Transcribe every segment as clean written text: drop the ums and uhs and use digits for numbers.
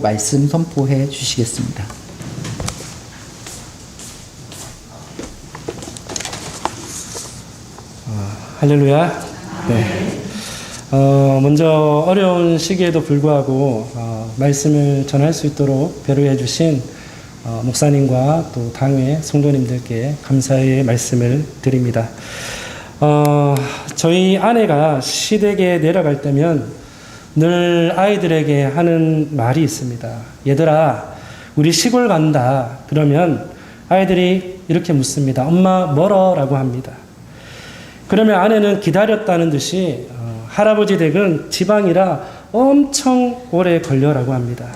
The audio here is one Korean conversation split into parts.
말씀 선포해 주시겠습니다. 할렐루야. 네. 먼저 어려운 시기에도 불구하고 말씀을 전할 수 있도록 배려해 주신 목사님과 또 당회 성도님들께 감사의 말씀을 드립니다. 저희 아내가 시댁에 내려갈 때면 늘 아이들에게 하는 말이 있습니다. 얘들아, 우리 시골 간다. 그러면 아이들이 이렇게 묻습니다. 엄마, 멀어? 라고 합니다. 그러면 아내는 기다렸다는 듯이 할아버지 댁은 지방이라 엄청 오래 걸려라고 합니다.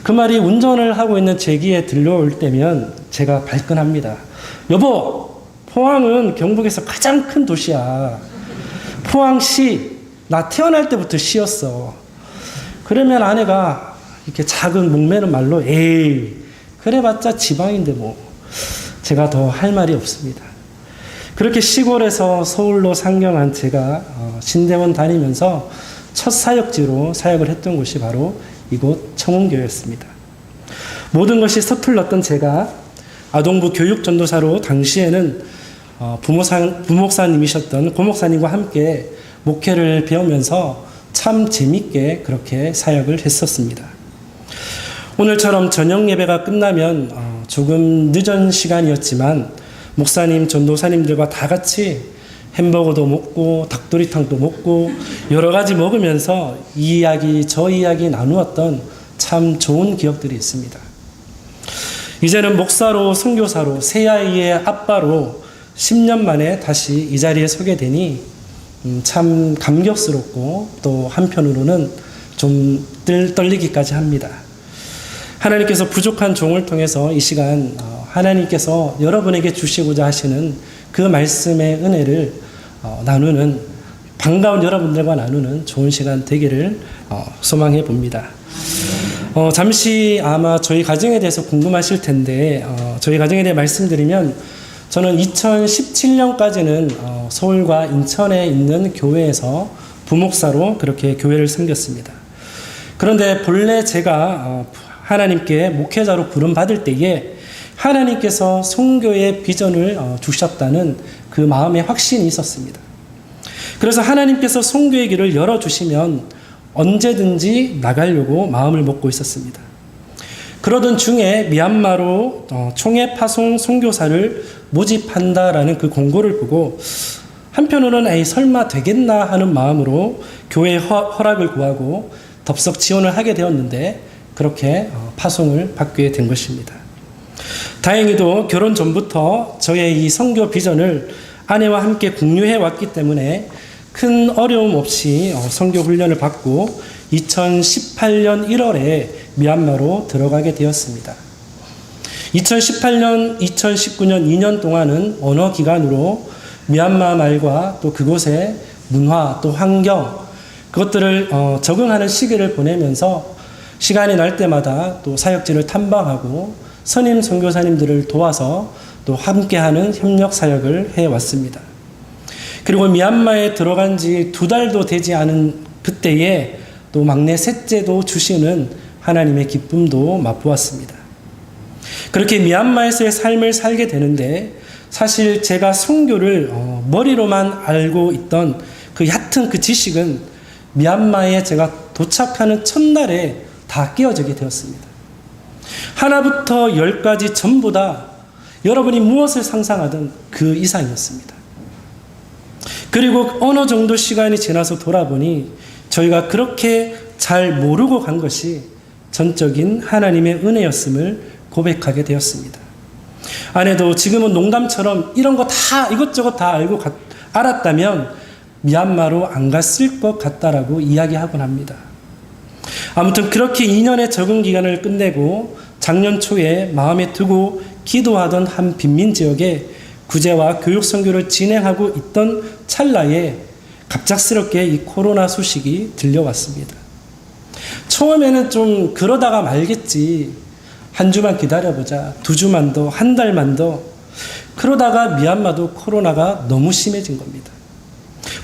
그 말이 운전을 하고 있는 제 귀에 들려올 때면 제가 발끈합니다. 여보, 포항은 경북에서 가장 큰 도시야. 포항시, 나 태어날 때부터 시였어. 그러면 아내가 이렇게 작은 목매는 말로 에이, 그래봤자 지방인데 뭐. 제가 더 할 말이 없습니다. 그렇게 시골에서 서울로 상경한 제가 신대원 다니면서 첫 사역지로 사역을 했던 곳이 바로 이곳 청운교회였습니다. 모든 것이 서툴렀던 제가 아동부 교육전도사로 당시에는 부목사님이셨던 고목사님과 함께 목회를 배우면서 참 재밌게 그렇게 사역을 했었습니다. 오늘처럼 저녁 예배가 끝나면 조금 늦은 시간이었지만 목사님, 전도사님들과 다 같이 햄버거도 먹고 닭도리탕도 먹고 여러 가지 먹으면서 이 이야기 저 이야기 나누었던 참 좋은 기억들이 있습니다. 이제는 목사로 선교사로 새 아이의 아빠로 10년 만에 다시 이 자리에 서게 되니 참 감격스럽고 또 한편으로는 좀 떨리기까지 합니다. 하나님께서 부족한 종을 통해서 이 시간 하나님께서 여러분에게 주시고자 하시는 그 말씀의 은혜를 나누는 반가운 여러분들과 나누는 좋은 시간 되기를 소망해 봅니다. 잠시 아마 저희 가정에 대해서 궁금하실 텐데 저희 가정에 대해 말씀드리면 저는 2017년까지는 서울과 인천에 있는 교회에서 부목사로 그렇게 교회를 섬겼습니다. 그런데 본래 제가 하나님께 목회자로 부름받을 때에 하나님께서 선교의 비전을 주셨다는 그 마음의 확신이 있었습니다. 그래서 하나님께서 선교의 길을 열어주시면 언제든지 나가려고 마음을 먹고 있었습니다. 그러던 중에 미얀마로 총회 파송 선교사를 모집한다라는 그 공고를 보고 한편으로는 에이 설마 되겠나 하는 마음으로 교회 허락을 구하고 덥석 지원을 하게 되었는데 그렇게 파송을 받게 된 것입니다. 다행히도 결혼 전부터 저의 이 선교 비전을 아내와 함께 공유해 왔기 때문에 큰 어려움 없이 선교 훈련을 받고 2018년 1월에 미얀마로 들어가게 되었습니다. 2018년, 2019년 2년 동안은 언어 기간으로 미얀마 말과 또 그곳의 문화 또 환경 그것들을 적응하는 시기를 보내면서 시간이 날 때마다 또 사역지를 탐방하고 선임 선교사님들을 도와서 또 함께하는 협력 사역을 해왔습니다. 그리고 미얀마에 들어간 지 2달도 되지 않은 그때에 또 막내 셋째도 주시는 하나님의 기쁨도 맛보았습니다. 그렇게 미얀마에서의 삶을 살게 되는데 사실 제가 선교를 머리로만 알고 있던 그 얕은 그 지식은 미얀마에 제가 도착하는 첫날에 다 깨어지게 되었습니다. 하나부터 10까지 전부 다 여러분이 무엇을 상상하든 그 이상이었습니다. 그리고 어느 정도 시간이 지나서 돌아보니 저희가 그렇게 잘 모르고 간 것이 전적인 하나님의 은혜였음을 고백하게 되었습니다. 아내도 지금은 농담처럼 이런 거 다 이것저것 다 알았다면 미얀마로 안 갔을 것 같다라고 이야기하곤 합니다. 아무튼 그렇게 2년의 적응 기간을 끝내고 작년 초에 마음에 두고 기도하던 한 빈민 지역에 구제와 교육 선교를 진행하고 있던 찰나에 갑작스럽게 이 코로나 소식이 들려왔습니다. 처음에는 좀 그러다가 말겠지. 한 주만 기다려보자. 2주만 더, 한 달만 더. 그러다가 미얀마도 코로나가 너무 심해진 겁니다.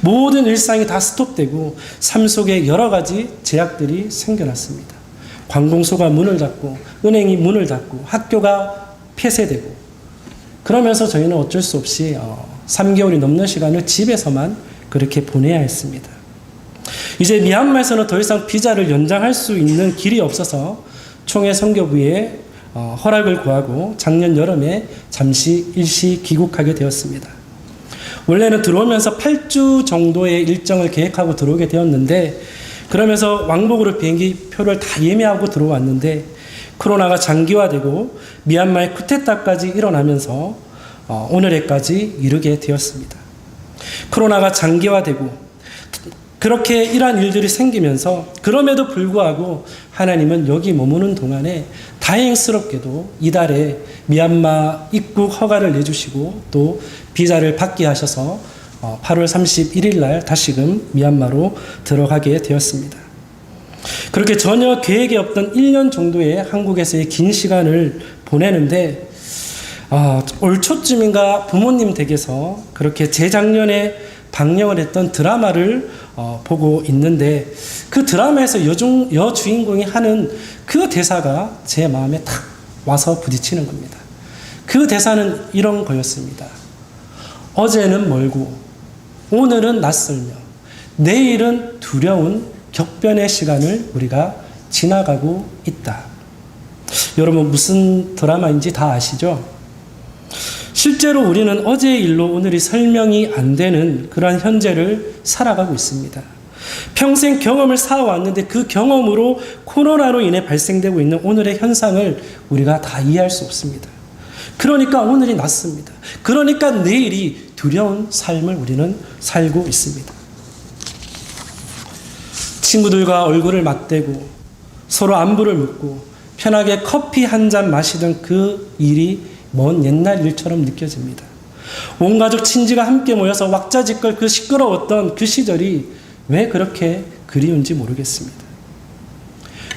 모든 일상이 다 스톱되고 삶 속에 여러 가지 제약들이 생겨났습니다. 관공서가 문을 닫고 은행이 문을 닫고 학교가 폐쇄되고 그러면서 저희는 어쩔 수 없이 3개월이 넘는 시간을 집에서만 그렇게 보내야 했습니다. 이제 미얀마에서는 더 이상 비자를 연장할 수 있는 길이 없어서 총회 선교부에 허락을 구하고 작년 여름에 잠시 일시 귀국하게 되었습니다. 원래는 들어오면서 8주 정도의 일정을 계획하고 들어오게 되었는데 그러면서 왕복으로 비행기 표를 다 예매하고 들어왔는데 코로나가 장기화되고 미얀마의 쿠데타까지 일어나면서 오늘에까지 이르게 되었습니다. 코로나가 장기화되고 그렇게 이러한 일들이 생기면서 그럼에도 불구하고 하나님은 여기 머무는 동안에 다행스럽게도 이달에 미얀마 입국 허가를 내주시고 또 비자를 받게 하셔서 8월 31일 날 다시금 미얀마로 들어가게 되었습니다. 그렇게 전혀 계획이 없던 1년 정도의 한국에서의 긴 시간을 보내는데 올 초쯤인가 부모님 댁에서 그렇게 재작년에 방영을 했던 드라마를 보고 있는데 그 드라마에서 여주인공이 하는 그 대사가 제 마음에 탁 와서 부딪히는 겁니다. 그 대사는 이런 거였습니다. 어제는 멀고 오늘은 낯설며 내일은 두려운 격변의 시간을 우리가 지나가고 있다. 여러분 무슨 드라마인지 다 아시죠? 실제로 우리는 어제의 일로 오늘이 설명이 안 되는 그러한 현재를 살아가고 있습니다. 평생 경험을 쌓아왔는데 그 경험으로 코로나로 인해 발생되고 있는 오늘의 현상을 우리가 다 이해할 수 없습니다. 그러니까 오늘이 낫습니다. 그러니까 내일이 두려운 삶을 우리는 살고 있습니다. 친구들과 얼굴을 맞대고 서로 안부를 묻고 편하게 커피 한 잔 마시던 그 일이 먼 옛날 일처럼 느껴집니다. 온 가족 친지가 함께 모여서 왁자지껄 그 시끄러웠던 그 시절이 왜 그렇게 그리운지 모르겠습니다.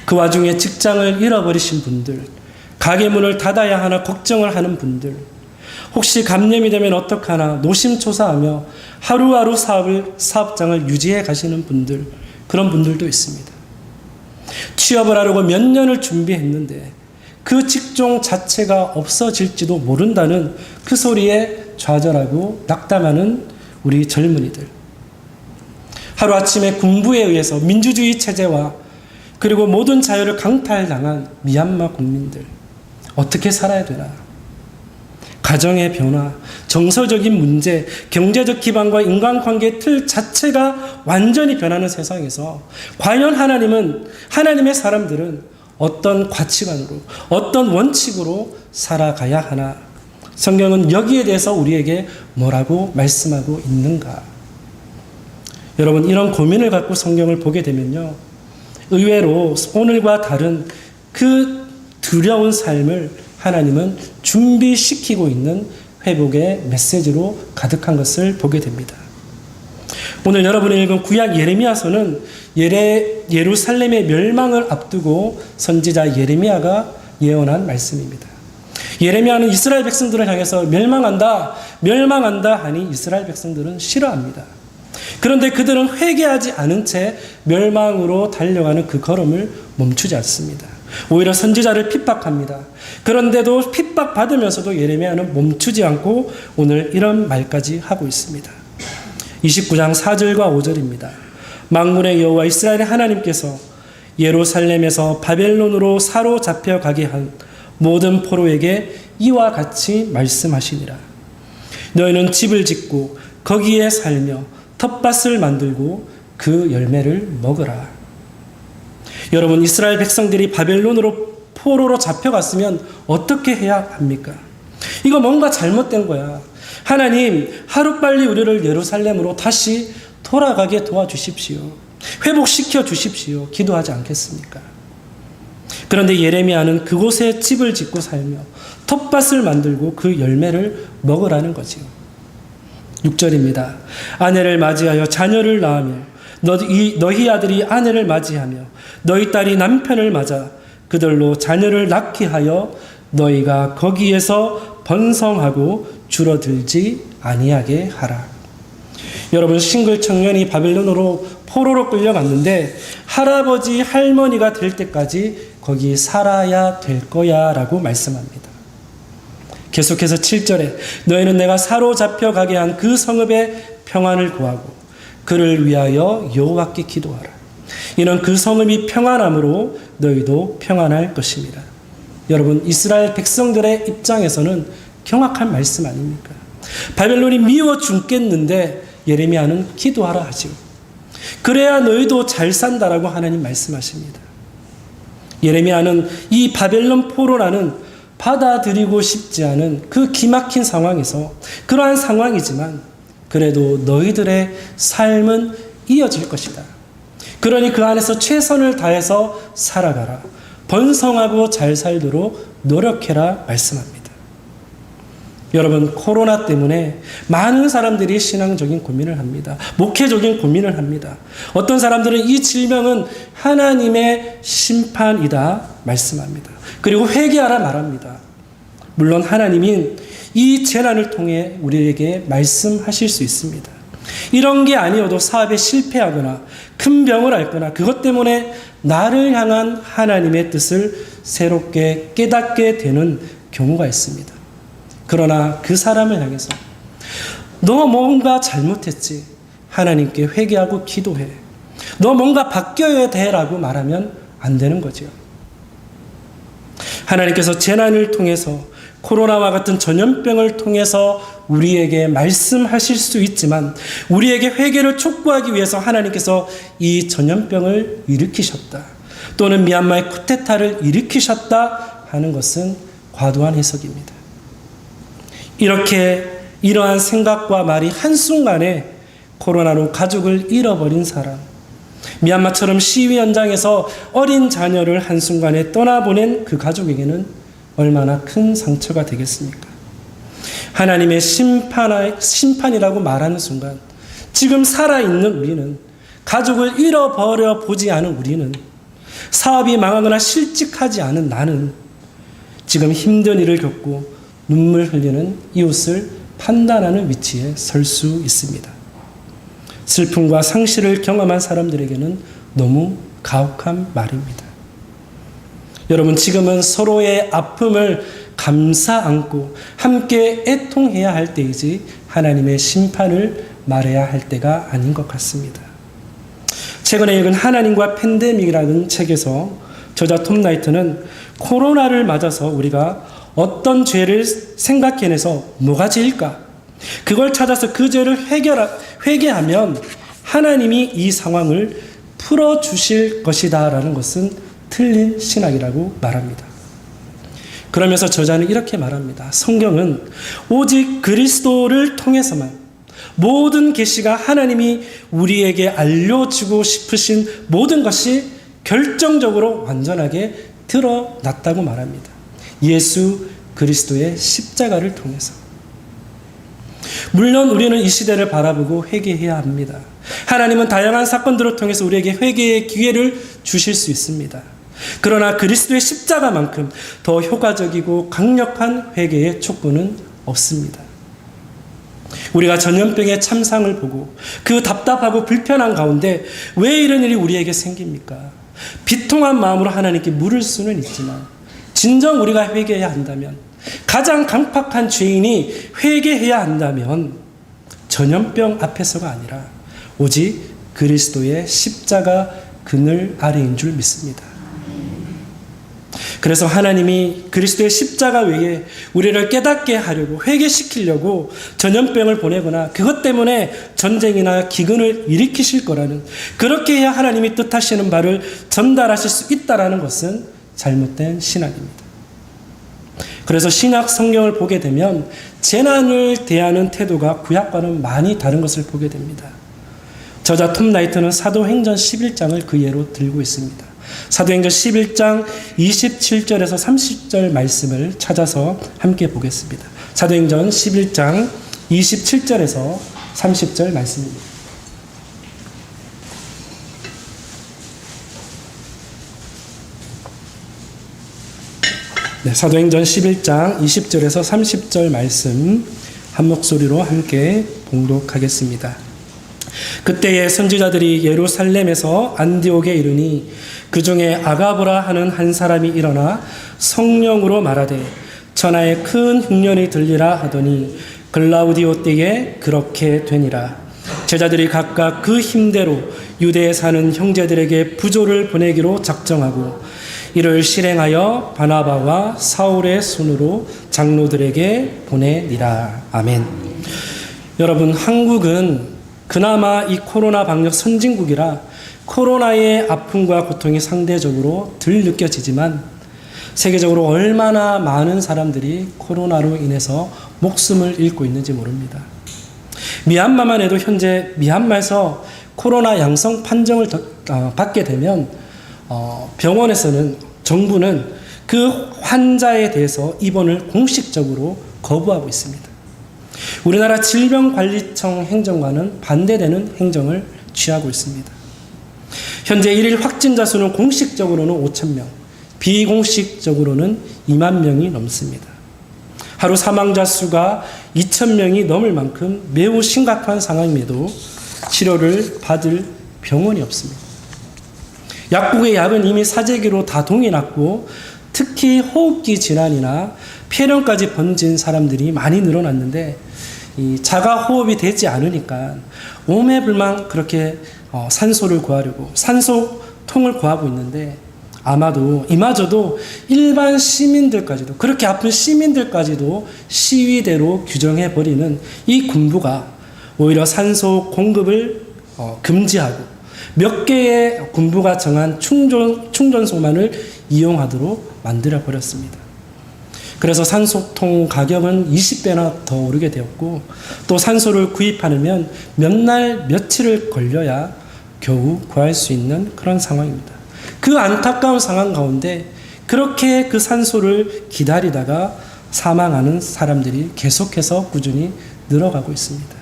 그 와중에 직장을 잃어버리신 분들, 가게 문을 닫아야 하나 걱정을 하는 분들, 혹시 감염이 되면 어떡하나 노심초사하며 하루하루 사업장을 유지해 가시는 분들, 그런 분들도 있습니다. 취업을 하려고 몇 년을 준비했는데 그 직종 자체가 없어질지도 모른다는 그 소리에 좌절하고 낙담하는 우리 젊은이들. 하루아침에 군부에 의해서 민주주의 체제와 그리고 모든 자유를 강탈당한 미얀마 국민들. 어떻게 살아야 되나? 가정의 변화, 정서적인 문제, 경제적 기반과 인간관계의 틀 자체가 완전히 변하는 세상에서 과연 하나님의 사람들은 어떤 가치관으로, 어떤 원칙으로 살아가야 하나? 성경은 여기에 대해서 우리에게 뭐라고 말씀하고 있는가? 여러분, 이런 고민을 갖고 성경을 보게 되면요, 의외로 오늘과 다른 그 두려운 삶을 하나님은 준비시키고 있는 회복의 메시지로 가득한 것을 보게 됩니다. 오늘 여러분이 읽은 구약 예레미야서는 예루살렘의 멸망을 앞두고 선지자 예레미야가 예언한 말씀입니다. 예레미야는 이스라엘 백성들을 향해서 멸망한다 하니 이스라엘 백성들은 싫어합니다. 그런데 그들은 회개하지 않은 채 멸망으로 달려가는 그 걸음을 멈추지 않습니다. 오히려 선지자를 핍박합니다. 그런데도 핍박받으면서도 예레미야는 멈추지 않고 오늘 이런 말까지 하고 있습니다. 29장 4절과 5절입니다. 만군의 여호와 이스라엘의 하나님께서 예루살렘에서 바벨론으로 사로잡혀 가게 한 모든 포로에게 이와 같이 말씀하시니라. 너희는 집을 짓고 거기에 살며 텃밭을 만들고 그 열매를 먹으라. 여러분, 이스라엘 백성들이 바벨론으로 포로로 잡혀갔으면 어떻게 해야 합니까? 이거 뭔가 잘못된 거야. 하나님, 하루빨리 우리를 예루살렘으로 다시 돌아가게 도와주십시오. 회복시켜 주십시오. 기도하지 않겠습니까? 그런데 예레미야는 그곳에 집을 짓고 살며 텃밭을 만들고 그 열매를 먹으라는 거지요. 6절입니다. 아내를 맞이하여 자녀를 낳으며 너희 아들이 아내를 맞이하며 너희 딸이 남편을 맞아 그들로 자녀를 낳게 하여 너희가 거기에서 번성하고 줄어들지 아니하게 하라. 여러분, 싱글 청년이 바벨론으로 포로로 끌려갔는데 할아버지 할머니가 될 때까지 거기 살아야 될 거야 라고 말씀합니다. 계속해서 7절에 너희는 내가 사로잡혀 가게 한 그 성읍의 평안을 구하고 그를 위하여 여호와께 기도하라. 이는 그 성읍이 평안함으로 너희도 평안할 것입니다. 여러분, 이스라엘 백성들의 입장에서는 경악한 말씀 아닙니까? 바벨론이 미워 죽겠는데 예레미야는 기도하라 하지요. 그래야 너희도 잘 산다라고 하나님 말씀하십니다. 예레미야는 이 바벨론 포로라는 받아들이고 싶지 않은 그 기막힌 상황에서 그러한 상황이지만 그래도 너희들의 삶은 이어질 것이다. 그러니 그 안에서 최선을 다해서 살아가라. 번성하고 잘 살도록 노력해라 말씀합니다. 여러분, 코로나 때문에 많은 사람들이 신앙적인 고민을 합니다. 목회적인 고민을 합니다. 어떤 사람들은 이 질병은 하나님의 심판이다 말씀합니다. 그리고 회개하라 말합니다. 물론 하나님인 이 재난을 통해 우리에게 말씀하실 수 있습니다. 이런 게 아니어도 사업에 실패하거나 큰 병을 앓거나 그것 때문에 나를 향한 하나님의 뜻을 새롭게 깨닫게 되는 경우가 있습니다. 그러나 그 사람을 향해서 너 뭔가 잘못했지. 하나님께 회개하고 기도해. 너 뭔가 바뀌어야 돼라고 말하면 안 되는 거죠. 하나님께서 재난을 통해서 코로나와 같은 전염병을 통해서 우리에게 말씀하실 수 있지만 우리에게 회개를 촉구하기 위해서 하나님께서 이 전염병을 일으키셨다. 또는 미얀마의 쿠데타를 일으키셨다 하는 것은 과도한 해석입니다. 이렇게 이러한 생각과 말이 한순간에 코로나로 가족을 잃어버린 사람, 미얀마처럼 시위 현장에서 어린 자녀를 한순간에 떠나보낸 그 가족에게는 얼마나 큰 상처가 되겠습니까? 하나님의 심판이라고 말하는 순간 지금 살아있는 우리는, 가족을 잃어버려 보지 않은 우리는, 사업이 망하거나 실직하지 않은 나는 지금 힘든 일을 겪고 눈물 흘리는 이웃을 판단하는 위치에 설 수 있습니다. 슬픔과 상실을 경험한 사람들에게는 너무 가혹한 말입니다. 여러분, 지금은 서로의 아픔을 감싸 안고 함께 애통해야 할 때이지 하나님의 심판을 말해야 할 때가 아닌 것 같습니다. 최근에 읽은 하나님과 팬데믹이라는 책에서 저자 톰 라이트는 코로나를 맞아서 우리가 어떤 죄를 생각해내서 뭐가 죄일까? 그걸 찾아서 그 죄를 회개하면 하나님이 이 상황을 풀어주실 것이다 라는 것은 틀린 신학이라고 말합니다. 그러면서 저자는 이렇게 말합니다. 성경은 오직 그리스도를 통해서만 모든 계시가 하나님이 우리에게 알려주고 싶으신 모든 것이 결정적으로 완전하게 드러났다고 말합니다. 예수 그리스도의 십자가를 통해서. 물론 우리는 이 시대를 바라보고 회개해야 합니다. 하나님은 다양한 사건들을 통해서 우리에게 회개의 기회를 주실 수 있습니다. 그러나 그리스도의 십자가만큼 더 효과적이고 강력한 회개의 촉구는 없습니다. 우리가 전염병의 참상을 보고 그 답답하고 불편한 가운데 왜 이런 일이 우리에게 생깁니까? 비통한 마음으로 하나님께 물을 수는 있지만 진정 우리가 회개해야 한다면, 가장 강팍한 죄인이 회개해야 한다면 전염병 앞에서가 아니라 오직 그리스도의 십자가 그늘 아래인 줄 믿습니다. 그래서 하나님이 그리스도의 십자가 외에 우리를 깨닫게 하려고, 회개시키려고 전염병을 보내거나 그것 때문에 전쟁이나 기근을 일으키실 거라는, 그렇게 해야 하나님이 뜻하시는 바를 전달하실 수 있다는 것은 잘못된 신학입니다. 그래서 신약 성경을 보게 되면 재난을 대하는 태도가 구약과는 많이 다른 것을 보게 됩니다. 저자 톰 라이트는 사도행전 11장을 그 예로 들고 있습니다. 사도행전 11장 27절에서 30절 말씀을 찾아서 함께 보겠습니다. 사도행전 11장 27절에서 30절 말씀입니다. 네, 사도행전 11장 20절에서 30절 말씀 한 목소리로 함께 봉독하겠습니다. 그때에 선지자들이 예루살렘에서 안디옥에 이르니 그 중에 아가보라 하는 한 사람이 일어나 성령으로 말하되 천하에 큰 흉년이 들리라 하더니 글라우디오 때에 그렇게 되니라. 제자들이 각각 그 힘대로 유대에 사는 형제들에게 부조를 보내기로 작정하고 이를 실행하여 바나바와 사울의 손으로 장로들에게 보내니라. 아멘. 여러분, 한국은 그나마 이 코로나 방역 선진국이라 코로나의 아픔과 고통이 상대적으로 덜 느껴지지만 세계적으로 얼마나 많은 사람들이 코로나로 인해서 목숨을 잃고 있는지 모릅니다. 미얀마만 해도 현재 미얀마에서 코로나 양성 판정을 받게 되면 병원에서는 정부는 그 환자에 대해서 입원을 공식적으로 거부하고 있습니다. 우리나라 질병관리청 행정과는 반대되는 행정을 취하고 있습니다. 현재 일일 확진자 수는 공식적으로는 5,000명, 비공식적으로는 2만 명이 넘습니다. 하루 사망자 수가 2,000명이 넘을 만큼 매우 심각한 상황임에도 치료를 받을 병원이 없습니다. 약국의 약은 이미 사재기로 다 동이 났고 특히 호흡기 질환이나 폐렴까지 번진 사람들이 많이 늘어났는데 이 자가 호흡이 되지 않으니까 오매불망 그렇게 산소를 구하려고 산소통을 구하고 있는데 아마도 이마저도 일반 시민들까지도 그렇게 아픈 시민들까지도 시위대로 규정해버리는 이 군부가 오히려 산소 공급을 금지하고 몇 개의 군부가 정한 충전소만을 이용하도록 만들어버렸습니다. 그래서 산소통 가격은 20배나 더 오르게 되었고 또 산소를 구입하려면 몇 날 며칠을 걸려야 겨우 구할 수 있는 그런 상황입니다. 그 안타까운 상황 가운데 그렇게 그 산소를 기다리다가 사망하는 사람들이 계속해서 꾸준히 늘어가고 있습니다.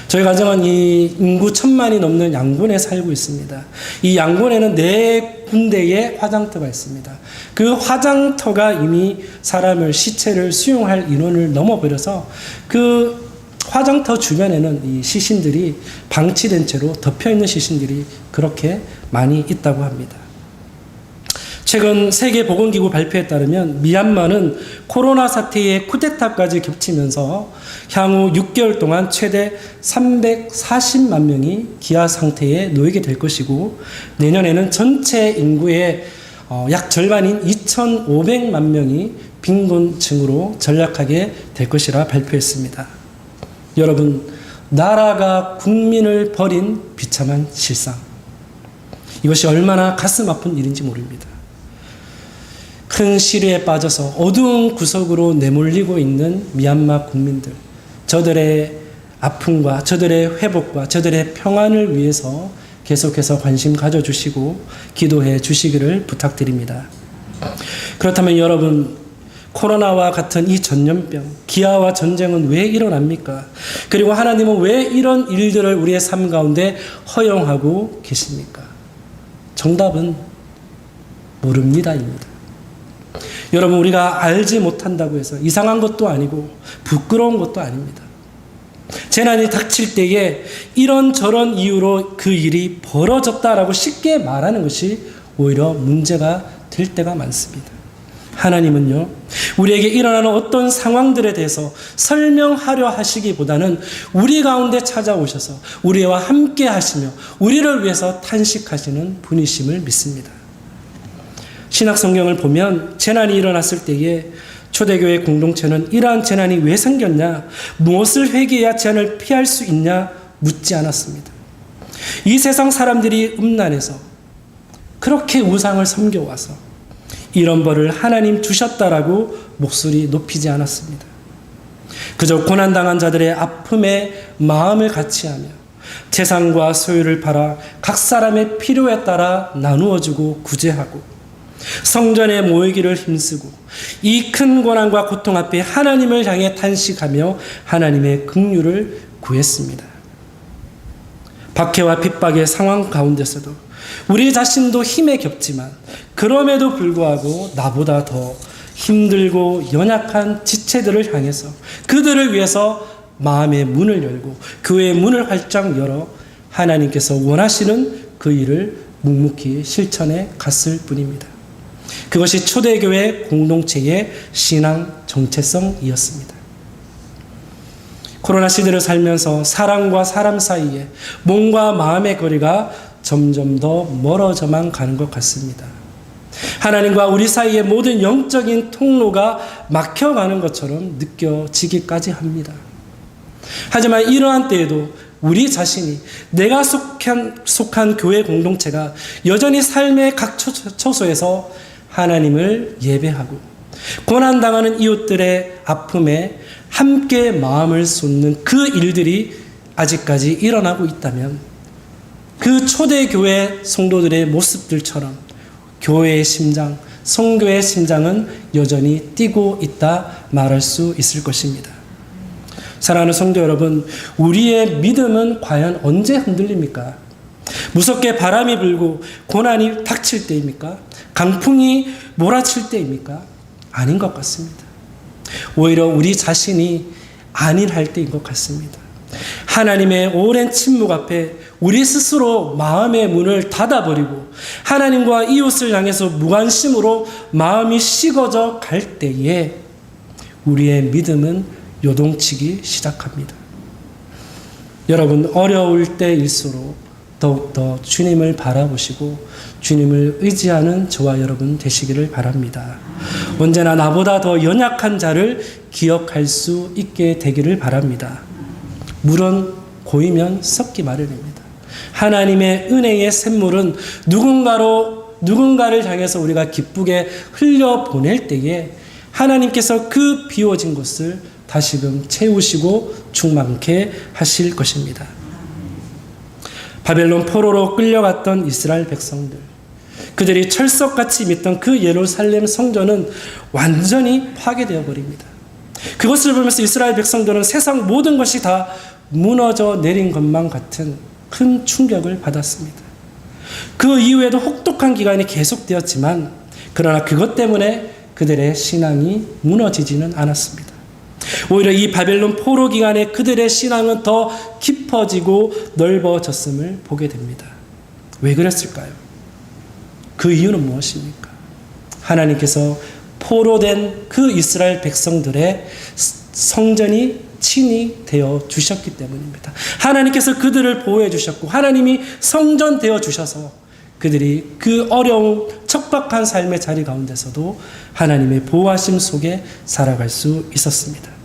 저희 가정은 이 인구 1,000만이 넘는 양곤에 살고 있습니다. 이 양곤에는 4군데의 화장터가 있습니다. 그 화장터가 이미 사람을 시체를 수용할 인원을 넘어버려서 그 화장터 주변에는 이 시신들이 방치된 채로 덮여있는 시신들이 그렇게 많이 있다고 합니다. 최근 세계보건기구 발표에 따르면 미얀마는 코로나 사태의 쿠데타까지 겹치면서 향후 6개월 동안 최대 340만 명이 기아 상태에 놓이게 될 것이고 내년에는 전체 인구의 약 절반인 2,500만 명이 빈곤층으로 전락하게 될 것이라 발표했습니다. 여러분, 나라가 국민을 버린 비참한 실상. 이것이 얼마나 가슴 아픈 일인지 모릅니다. 큰 시리에 빠져서 어두운 구석으로 내몰리고 있는 미얀마 국민들, 저들의 아픔과 저들의 회복과 저들의 평안을 위해서 계속해서 관심 가져주시고 기도해 주시기를 부탁드립니다. 그렇다면 여러분, 코로나와 같은 이 전염병, 기아와 전쟁은 왜 일어납니까? 그리고 하나님은 왜 이런 일들을 우리의 삶 가운데 허용하고 계십니까? 정답은 모릅니다입니다. 여러분, 우리가 알지 못한다고 해서 이상한 것도 아니고 부끄러운 것도 아닙니다. 재난이 닥칠 때에 이런저런 이유로 그 일이 벌어졌다라고 쉽게 말하는 것이 오히려 문제가 될 때가 많습니다. 하나님은요, 우리에게 일어나는 어떤 상황들에 대해서 설명하려 하시기보다는 우리 가운데 찾아오셔서 우리와 함께 하시며 우리를 위해서 탄식하시는 분이심을 믿습니다. 신약성경을 보면 재난이 일어났을 때에 초대교회 공동체는 이러한 재난이 왜 생겼냐, 무엇을 회개해야 재난을 피할 수 있냐 묻지 않았습니다. 이 세상 사람들이 음란해서 그렇게 우상을 섬겨와서 이런 벌을 하나님 주셨다라고 목소리 높이지 않았습니다. 그저 고난당한 자들의 아픔에 마음을 같이하며 재산과 소유를 팔아 각 사람의 필요에 따라 나누어주고 구제하고 성전에 모이기를 힘쓰고 이 큰 고난과 고통 앞에 하나님을 향해 탄식하며 하나님의 긍휼을 구했습니다. 박해와 핍박의 상황 가운데서도 우리 자신도 힘에 겹지만 그럼에도 불구하고 나보다 더 힘들고 연약한 지체들을 향해서 그들을 위해서 마음의 문을 열고 교회의 문을 활짝 열어 하나님께서 원하시는 그 일을 묵묵히 실천해 갔을 뿐입니다. 그것이 초대교회 공동체의 신앙 정체성이었습니다. 코로나 시대를 살면서 사람과 사람 사이에 몸과 마음의 거리가 점점 더 멀어져만 가는 것 같습니다. 하나님과 우리 사이의 모든 영적인 통로가 막혀가는 것처럼 느껴지기까지 합니다. 하지만 이러한 때에도 우리 자신이 내가 속한 교회 공동체가 여전히 삶의 각 처소에서 하나님을 예배하고 고난당하는 이웃들의 아픔에 함께 마음을 쏟는 그 일들이 아직까지 일어나고 있다면 그 초대교회 성도들의 모습들처럼 교회의 심장, 성교의 심장은 여전히 뛰고 있다 말할 수 있을 것입니다. 사랑하는 성도 여러분, 우리의 믿음은 과연 언제 흔들립니까? 무섭게 바람이 불고 고난이 닥칠 때입니까? 강풍이 몰아칠 때입니까? 아닌 것 같습니다. 오히려 우리 자신이 안일할 때인 것 같습니다. 하나님의 오랜 침묵 앞에 우리 스스로 마음의 문을 닫아버리고 하나님과 이웃을 향해서 무관심으로 마음이 식어져 갈 때에 우리의 믿음은 요동치기 시작합니다. 여러분, 어려울 때일수록 더욱더 주님을 바라보시고 주님을 의지하는 저와 여러분 되시기를 바랍니다. 언제나 나보다 더 연약한 자를 기억할 수 있게 되기를 바랍니다. 물은 고이면 썩기 마련입니다. 하나님의 은혜의 샘물은 누군가를 향해서 우리가 기쁘게 흘려보낼 때에 하나님께서 그 비워진 곳을 다시금 채우시고 충만케 하실 것입니다. 바벨론 포로로 끌려갔던 이스라엘 백성들, 그들이 철석같이 믿던 그 예루살렘 성전은 완전히 파괴되어 버립니다. 그것을 보면서 이스라엘 백성들은 세상 모든 것이 다 무너져 내린 것만 같은 큰 충격을 받았습니다. 그 이후에도 혹독한 기간이 계속되었지만 그러나 그것 때문에 그들의 신앙이 무너지지는 않았습니다. 오히려 이 바벨론 포로 기간에 그들의 신앙은 더 깊어지고 넓어졌음을 보게 됩니다. 왜 그랬을까요? 그 이유는 무엇입니까? 하나님께서 포로된 그 이스라엘 백성들의 성전이 친히 되어 주셨기 때문입니다. 하나님께서 그들을 보호해 주셨고 하나님이 성전 되어 주셔서 그들이 그 어려운 척박한 삶의 자리 가운데서도 하나님의 보호하심 속에 살아갈 수 있었습니다.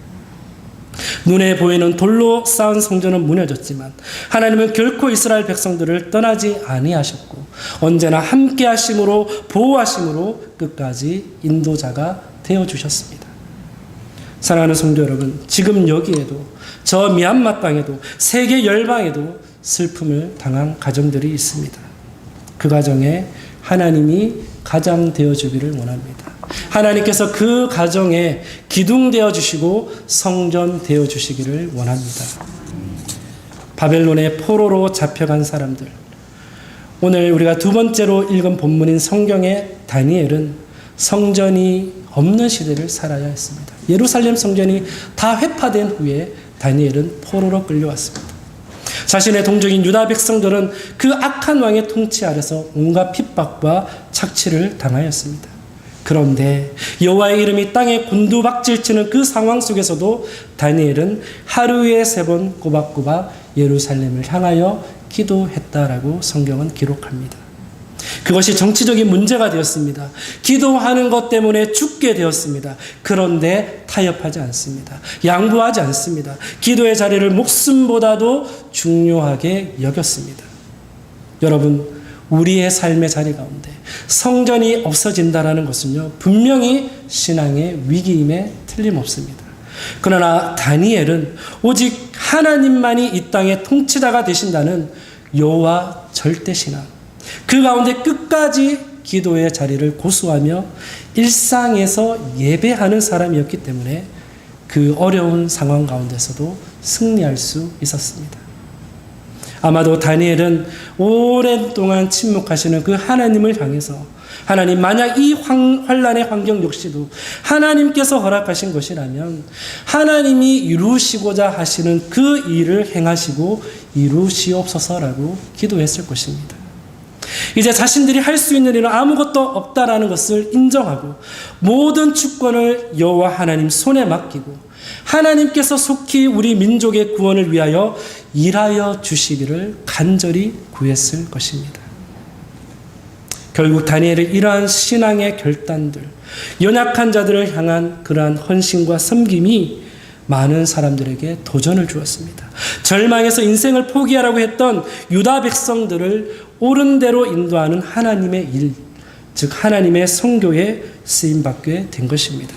눈에 보이는 돌로 쌓은 성전은 무너졌지만 하나님은 결코 이스라엘 백성들을 떠나지 아니하셨고 언제나 함께 하심으로 보호하심으로 끝까지 인도자가 되어 주셨습니다. 사랑하는 성도 여러분, 지금 여기에도 저 미얀마 땅에도 세계 열방에도 슬픔을 당한 가정들이 있습니다. 그 가정에 하나님이 가장 되어주기를 원합니다. 하나님께서 그 가정에 기둥 되어주시고 성전 되어주시기를 원합니다. 바벨론의 포로로 잡혀간 사람들, 오늘 우리가 두 번째로 읽은 본문인 성경의 다니엘은 성전이 없는 시대를 살아야 했습니다. 예루살렘 성전이 다 회파된 후에 다니엘은 포로로 끌려왔습니다. 자신의 동족인 유다 백성들은 그 악한 왕의 통치 아래서 온갖 핍박과 착취를 당하였습니다. 그런데 여호와의 이름이 땅에 곤두박질치는 그 상황 속에서도 다니엘은 하루에 3번 꼬박꼬박 예루살렘을 향하여 기도했다라고 성경은 기록합니다. 그것이 정치적인 문제가 되었습니다. 기도하는 것 때문에 죽게 되었습니다. 그런데 타협하지 않습니다. 양보하지 않습니다. 기도의 자리를 목숨보다도 중요하게 여겼습니다. 여러분, 우리의 삶의 자리 가운데 성전이 없어진다는 것은요, 분명히 신앙의 위기임에 틀림없습니다. 그러나 다니엘은 오직 하나님만이 이 땅의 통치자가 되신다는 여호와 절대신앙, 그 가운데 끝까지 기도의 자리를 고수하며 일상에서 예배하는 사람이었기 때문에 그 어려운 상황 가운데서도 승리할 수 있었습니다. 아마도 다니엘은 오랜 동안 침묵하시는 그 하나님을 향해서 하나님, 만약 이 환난의 환경 역시도 하나님께서 허락하신 것이라면 하나님이 이루시고자 하시는 그 일을 행하시고 이루시옵소서라고 기도했을 것입니다. 이제 자신들이 할 수 있는 일은 아무것도 없다라는 것을 인정하고 모든 주권을 여호와 하나님 손에 맡기고 하나님께서 속히 우리 민족의 구원을 위하여 일하여 주시기를 간절히 구했을 것입니다. 결국 다니엘의 이러한 신앙의 결단들, 연약한 자들을 향한 그러한 헌신과 섬김이 많은 사람들에게 도전을 주었습니다. 절망에서 인생을 포기하라고 했던 유다 백성들을 옳은 대로 인도하는 하나님의 일, 즉 하나님의 선교에 쓰임받게 된 것입니다.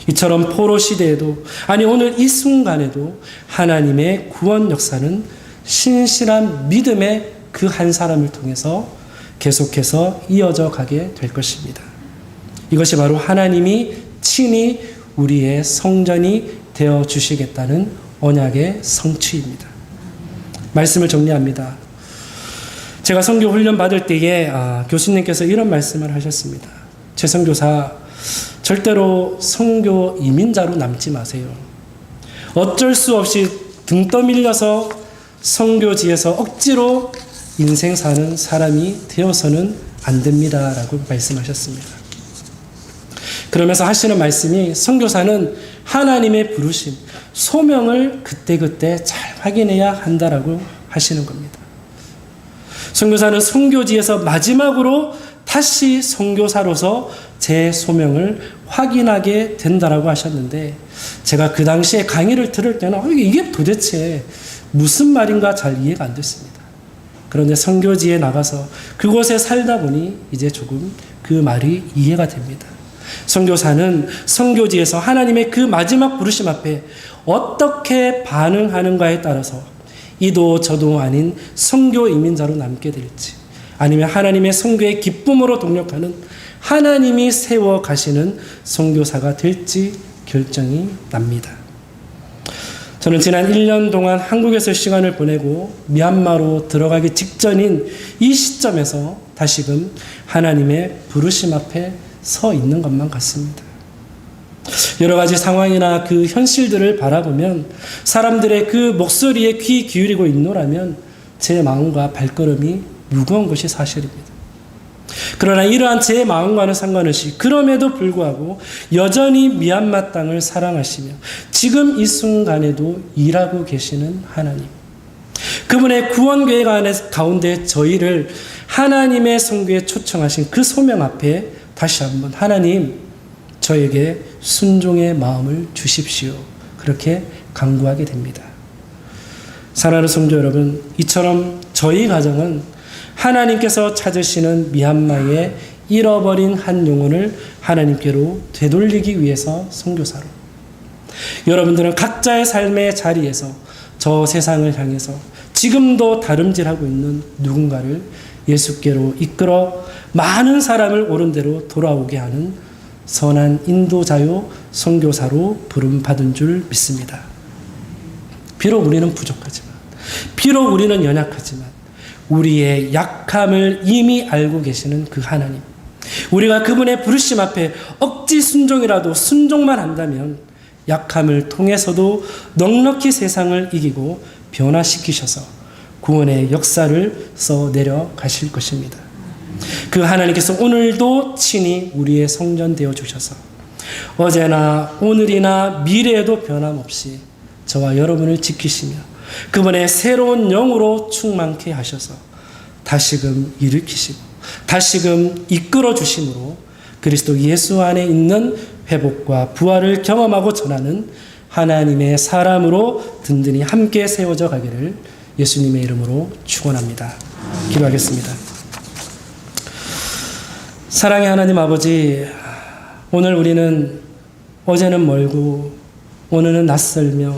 이처럼 포로 시대에도, 아니 오늘 이 순간에도 하나님의 구원 역사는 신실한 믿음의 그 한 사람을 통해서 계속해서 이어져 가게 될 것입니다. 이것이 바로 하나님이 친히 우리의 성전이 되어 주시겠다는 언약의 성취입니다. 말씀을 정리합니다. 제가 선교 훈련 받을 때에 교수님께서 이런 말씀을 하셨습니다. 최선교사, 절대로 선교 이민자로 남지 마세요. 어쩔 수 없이 등 떠밀려서 선교지에서 억지로 인생 사는 사람이 되어서는 안 됩니다. 라고 말씀하셨습니다. 그러면서 하시는 말씀이 선교사는 하나님의 부르심, 소명을 그때그때 잘 확인해야 한다라고 하시는 겁니다. 선교사는 선교지에서 마지막으로 다시 선교사로서 제 소명을 확인하게 된다라고 하셨는데 제가 그 당시에 강의를 들을 때는 이게 도대체 무슨 말인가 잘 이해가 안 됐습니다. 그런데 선교지에 나가서 그곳에 살다 보니 이제 조금 그 말이 이해가 됩니다. 선교사는 선교지에서 하나님의 그 마지막 부르심 앞에 어떻게 반응하는가에 따라서 이도 저도 아닌 선교 이민자로 남게 될지 아니면 하나님의 선교의 기쁨으로 동력하는 하나님이 세워 가시는 선교사가 될지 결정이 납니다. 저는 지난 1년 동안 한국에서 시간을 보내고 미얀마로 들어가기 직전인 이 시점에서 다시금 하나님의 부르심 앞에 서 있는 것만 같습니다. 여러 가지 상황이나 그 현실들을 바라보면 사람들의 그 목소리에 귀 기울이고 있노라면 제 마음과 발걸음이 무거운 것이 사실입니다. 그러나 이러한 제 마음과는 상관없이 그럼에도 불구하고 여전히 미얀마 땅을 사랑하시며 지금 이 순간에도 일하고 계시는 하나님, 그분의 구원 계획 가운데 저희를 하나님의 선교에 초청하신 그 소명 앞에 다시 한번 하나님, 저에게 순종의 마음을 주십시오. 그렇게 간구하게 됩니다. 사랑하는 성도 여러분, 이처럼 저희 가정은 하나님께서 찾으시는 미얀마의 잃어버린 한 영혼을 하나님께로 되돌리기 위해서 선교사로, 여러분들은 각자의 삶의 자리에서 저 세상을 향해서 지금도 다름질하고 있는 누군가를 예수께로 이끌어 많은 사람을 옳은 대로 돌아오게 하는 선한 인도자요 선교사로 부름받은 줄 믿습니다. 비록 우리는 부족하지만, 비록 우리는 연약하지만 우리의 약함을 이미 알고 계시는 그 하나님, 우리가 그분의 부르심 앞에 억지 순종이라도 순종만 한다면 약함을 통해서도 넉넉히 세상을 이기고 변화시키셔서 구원의 역사를 써내려 가실 것입니다. 그 하나님께서 오늘도 친히 우리의 성전 되어 주셔서 어제나 오늘이나 미래에도 변함없이 저와 여러분을 지키시며 그분의 새로운 영으로 충만케 하셔서 다시금 일으키시고 다시금 이끌어 주심으로 그리스도 예수 안에 있는 회복과 부활을 경험하고 전하는 하나님의 사람으로 든든히 함께 세워져 가기를 예수님의 이름으로 축원합니다. 기도하겠습니다. 사랑의 하나님 아버지, 오늘 우리는 어제는 멀고 오늘은 낯설며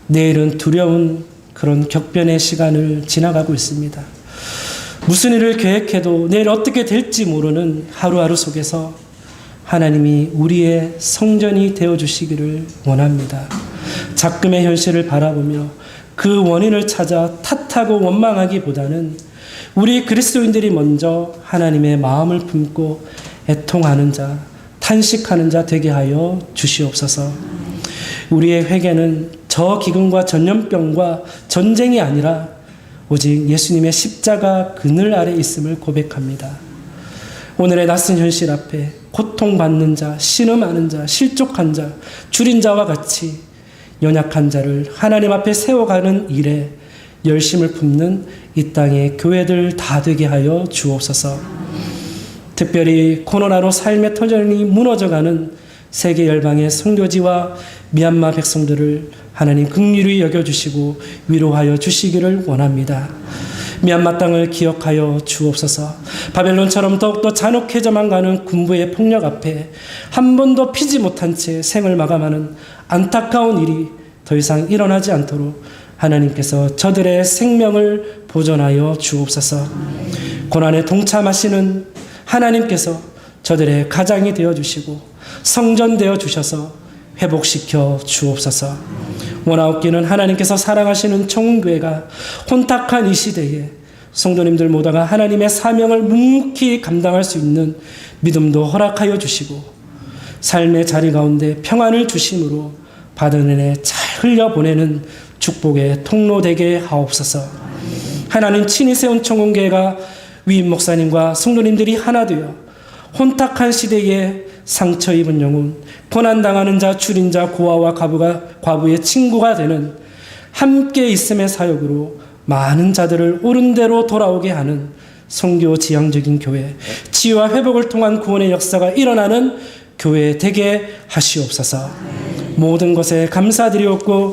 내일은 두려운 그런 격변의 시간을 지나가고 있습니다. 무슨 일을 계획해도 내일 어떻게 될지 모르는 하루하루 속에서 하나님이 우리의 성전이 되어주시기를 원합니다. 작금의 현실을 바라보며 그 원인을 찾아 탓하고 원망하기보다는 우리 그리스도인들이 먼저 하나님의 마음을 품고 애통하는 자, 탄식하는 자 되게 하여 주시옵소서. 우리의 회개는 저 기근과 전염병과 전쟁이 아니라 오직 예수님의 십자가 그늘 아래 있음을 고백합니다. 오늘의 낯선 현실 앞에 고통받는 자, 신음하는 자, 실족한 자, 줄인 자와 같이 연약한 자를 하나님 앞에 세워가는 일에 열심을 품는 이 땅의 교회들 다 되게 하여 주옵소서. 특별히 코로나로 삶의 터전이 무너져가는 세계 열방의 선교지와 미얀마 백성들을 하나님 긍휼히 여겨주시고 위로하여 주시기를 원합니다. 미얀마 땅을 기억하여 주옵소서. 바벨론처럼 더욱더 잔혹해져만 가는 군부의 폭력 앞에 한 번도 피지 못한 채 생을 마감하는 안타까운 일이 더 이상 일어나지 않도록 하나님께서 저들의 생명을 보존하여 주옵소서. 고난에 동참하시는 하나님께서 저들의 가장이 되어주시고 성전되어 주셔서 회복시켜 주옵소서. 원하옵기는 하나님께서 사랑하시는 청운교회가 혼탁한 이 시대에 성도님들 모두가 하나님의 사명을 묵묵히 감당할 수 있는 믿음도 허락하여 주시고 삶의 자리 가운데 평안을 주심으로 받은 은혜 잘 흘려보내는 축복의 통로 되게 하옵소서. 하나님 친히 세운 청운교회가 위임 목사님과 성도님들이 하나 되어 혼탁한 시대에 상처 입은 영혼, 고난당하는 자, 줄인 자, 고아와 과부의 친구가 되는 함께 있음의 사역으로 많은 자들을 옳은 대로 돌아오게 하는 선교 지향적인 교회, 치유와 회복을 통한 구원의 역사가 일어나는 교회 되게 하시옵소서. 모든 것에 감사드리옵고